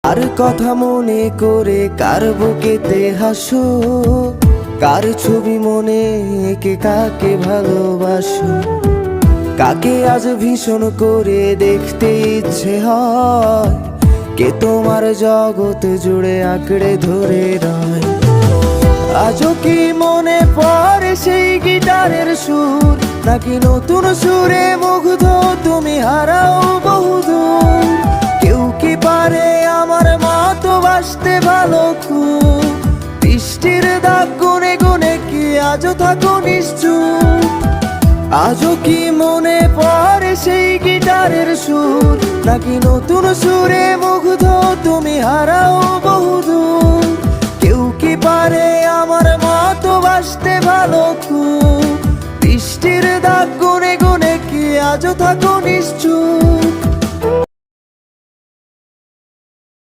আর কথা মনে করে কার বুকেতে হাসো, কার ছবি মনে এঁকে কাকে ভালোবাসো, কাকে আজ ভীষণ করে দেখতে ইচ্ছে হয়, কে তোমার জগৎ জুড়ে আঁকড়ে ধরে রয়। আজও কি মনে পড়ে সেই গিটারের সুর, নাকি নতুন সুরে মুগ্ধ তুমি হারাও বহুদূর? কেউ কি পারে আমার মতো বাসতে ভালো খুব, বৃষ্টির দাগ গুনে গুনে কি আজও থাকো নিশ্চুপ? আজও কি মনে পড়ে সেই গিটারের সুর, নাকি নতুন সুরে মুগ্ধ তুমি হারাও বহুদূর? কেউ কি পারে আমার মতো বাসতে ভালো খুব, বৃষ্টির দাগ গুনে গুনে কি আজও থাকো নিশ্চুপ?